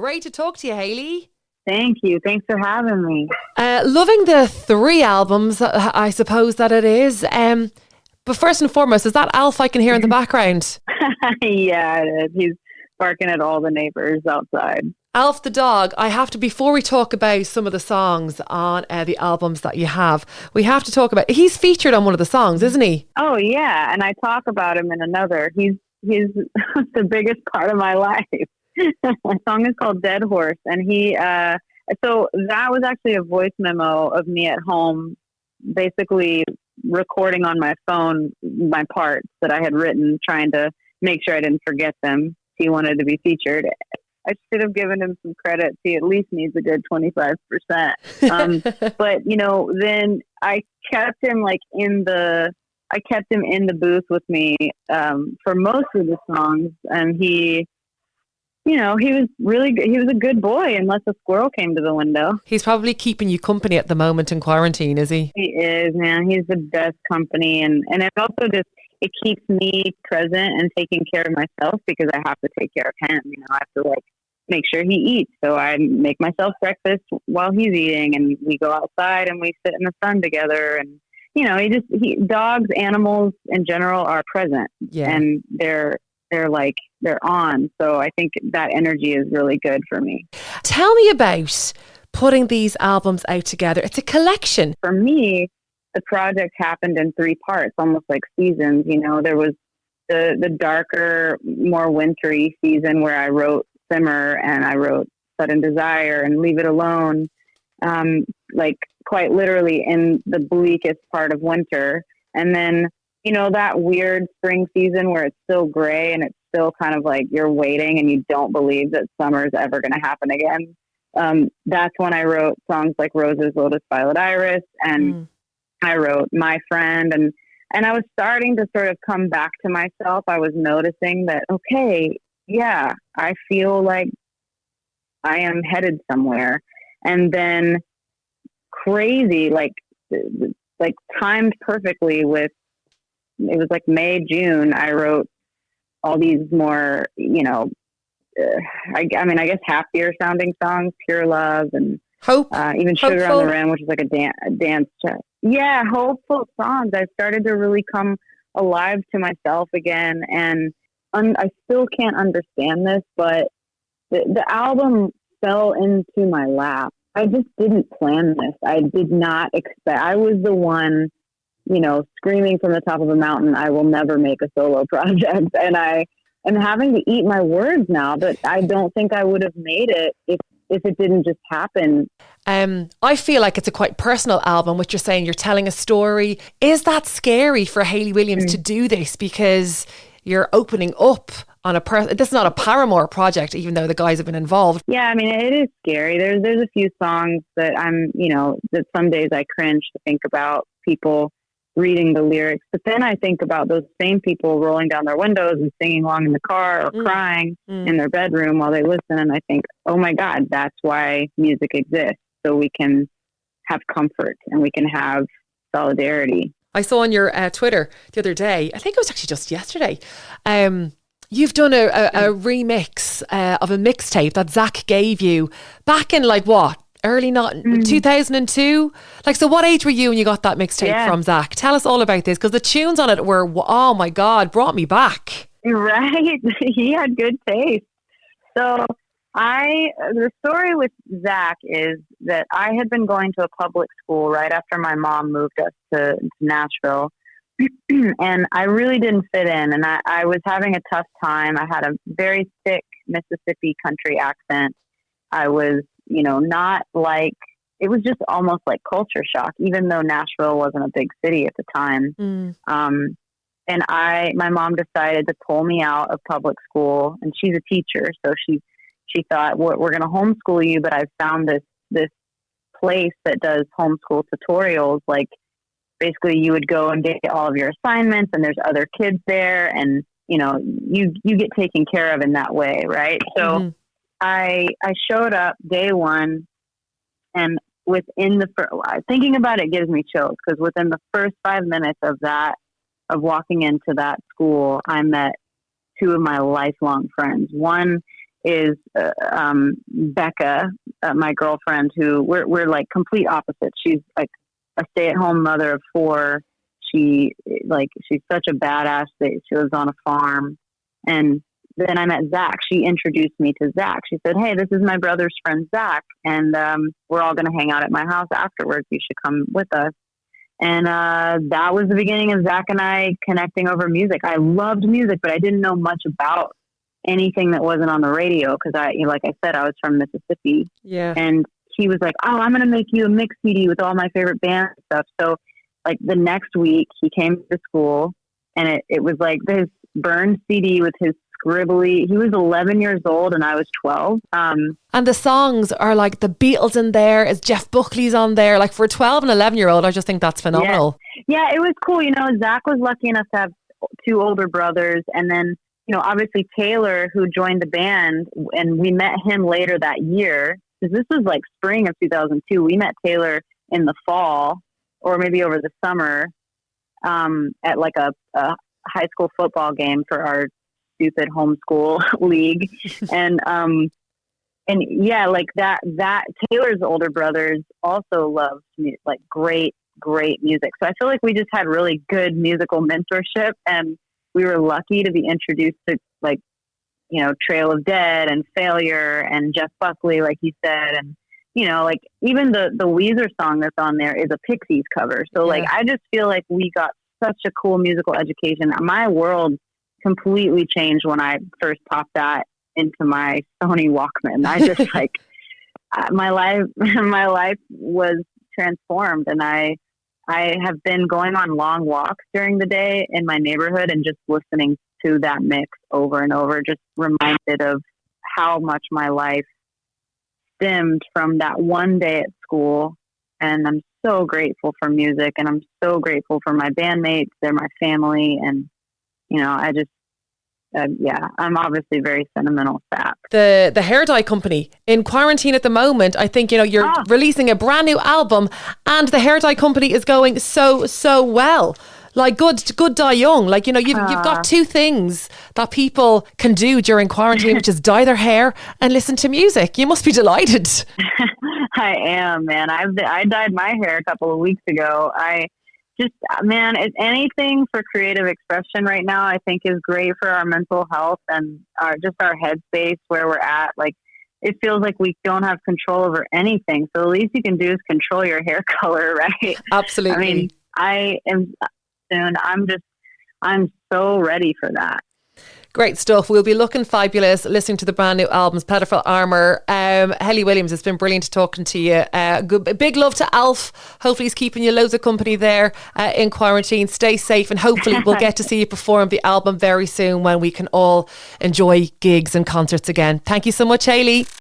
Great to talk to you, Hayley. Thank you. Thanks for having me. Loving the 3 albums, I suppose that it is. But first and foremost, is that Alf I can hear in the background? Yeah, it is. He's barking at all the neighbors outside. Alf the dog, I have to, before we talk about some of the songs on the albums that you have, we have to talk about, he's featured on one of the songs, isn't he? Oh, yeah. And I talk about him in another. He's the biggest part of my life. My song is called Dead Horse. And so that was actually a voice memo of me at home, basically recording on my phone my parts that I had written, trying to make sure I didn't forget them. He wanted to be featured. I should have given him some credit. He at least needs a good 25%. But then I kept him in the booth with me for most of the songs, and he was really good. He was a good boy, unless a squirrel came to the window. He's probably keeping you company at the moment in quarantine, is he? He is, man. He's the best company, and it also it keeps me present and taking care of myself, because I have to take care of him. I have to make sure he eats. So I make myself breakfast while he's eating, and we go outside and we sit in the sun together. And dogs, animals in general are present, and they're on. So I think that energy is really good for me. Tell me about putting these albums out together. It's a collection. For me, the project happened in 3 parts, almost like seasons. There was the darker, more wintry season where I wrote Simmer, and I wrote Sudden Desire and Leave It Alone, quite literally in the bleakest part of winter. And then, that weird spring season where it's still gray and it's still kind of like you're waiting and you don't believe that summer's ever going to happen again. That's when I wrote songs like Roses, Lotus, Violet, Iris, and I wrote My Friend, and I was starting to sort of come back to myself. I was noticing that, okay, yeah, I feel like I am headed somewhere. And then crazy, timed perfectly with, it was like May, June, I wrote all these more, I guess happier sounding songs, Pure Love and Hope, even Sugar on the Rim, which is like a dance track. Yeah, hopeful songs. I started to really come alive to myself again, and I still can't understand this, but the album fell into my lap. I just didn't plan this. I did not expect. I was the one, screaming from the top of a mountain, I will never make a solo project, and I am having to eat my words now. But I don't think I would have made it if it didn't just happen. I feel like it's a quite personal album, which you're saying you're telling a story. Is that scary for Hayley Williams to do this, because you're opening up on this is not a Paramore project, even though the guys have been involved? Yeah, it is scary. There's a few songs that that some days I cringe to think about people reading the lyrics, but then I think about those same people rolling down their windows and singing along in the car or crying in their bedroom while they listen, and I think, oh my God, that's why music exists, so we can have comfort and we can have solidarity. I saw on your Twitter the other day, I think it was actually just yesterday, you've done a remix of a mixtape that Zach gave you back in early 2002? So what age were you when you got that mixtape from Zach? Tell us all about this, because the tunes on it were, oh my God, brought me back. Right. He had good taste. So the story with Zach is that I had been going to a public school right after my mom moved us to Nashville. And I really didn't fit in, and I was having a tough time. I had a very thick Mississippi country accent. I was, it was just almost like culture shock, even though Nashville wasn't a big city at the time. And my mom decided to pull me out of public school, and she's a teacher. So she thought, we're going to homeschool you, but I've found this place that does homeschool tutorials. Basically you would go and get all of your assignments, and there's other kids there, and you get taken care of in that way. Right. So I showed up day one, and within thinking about it gives me chills, because within the first 5 minutes of walking into that school, I met 2 of my lifelong friends. One is Becca, my girlfriend, who we're like complete opposites. She's like a stay-at-home mother of 4. She's such a badass. She lives on a farm. And then I met Zach. She introduced me to Zach. She said, "Hey, this is my brother's friend, Zach. And we're all going to hang out at my house afterwards. You should come with us." And that was the beginning of Zach and I connecting over music. I loved music, but I didn't know much about anything that wasn't on the radio. Cause like I said, I was from Mississippi. Yeah. And he was like, "Oh, I'm going to make you a mix CD with all my favorite band stuff." So like the next week he came to school, and it was like this burned CD with his scribbly. He was 11 years old and I was 12. And the songs are like the Beatles in there, is Jeff Buckley's on there. Like for a 12 and 11-year-old, I just think that's phenomenal. Yeah, it was cool. You know, Zach was lucky enough to have 2 older brothers. And then, you know, obviously Taylor, who joined the band, and we met him later that year. Because this was like spring of 2002. We met Taylor in the fall, or maybe over the summer, at like a high school football game for our stupid homeschool league. And yeah, like that Taylor's older brothers also loved like great music. So I feel like we just had really good musical mentorship, and we were lucky to be introduced to, like, you know, Trail of Dead and Failure and Jeff Buckley, like you said. And, you know, like even the Weezer song that's on there is a Pixies cover. So like, I just feel like we got such a cool musical education. My world completely changed when I first popped that into my Sony Walkman. I just like my life was transformed, and I have been going on long walks during the day in my neighborhood and just listening to that mix over and over, just reminded of how much my life stemmed from that one day at school. And I'm so grateful for music, and I'm so grateful for my bandmates. They're my family. And, you know, I just, I'm obviously very sentimental sap. The hair dye company in quarantine at the moment, I think, you know, you're releasing a brand new album, and the hair dye company is going so well. Like good dye young. Like, you know, you've got 2 things that people can do during quarantine, which is dye their hair and listen to music. You must be delighted. I am, man. I dyed my hair a couple of weeks ago. It's anything for creative expression right now, I think, is great for our mental health and our headspace where we're at. Like, it feels like we don't have control over anything. So the least you can do is control your hair color, right? Absolutely. I mean, I am soon. I'm so ready for that. Great stuff. We'll be looking fabulous listening to the brand new albums, Pedophile Armour. Hayley Williams, it's been brilliant talking to you. Big love to Alf. Hopefully he's keeping you loads of company there in quarantine. Stay safe, and hopefully we'll get to see you perform the album very soon when we can all enjoy gigs and concerts again. Thank you so much, Hayley.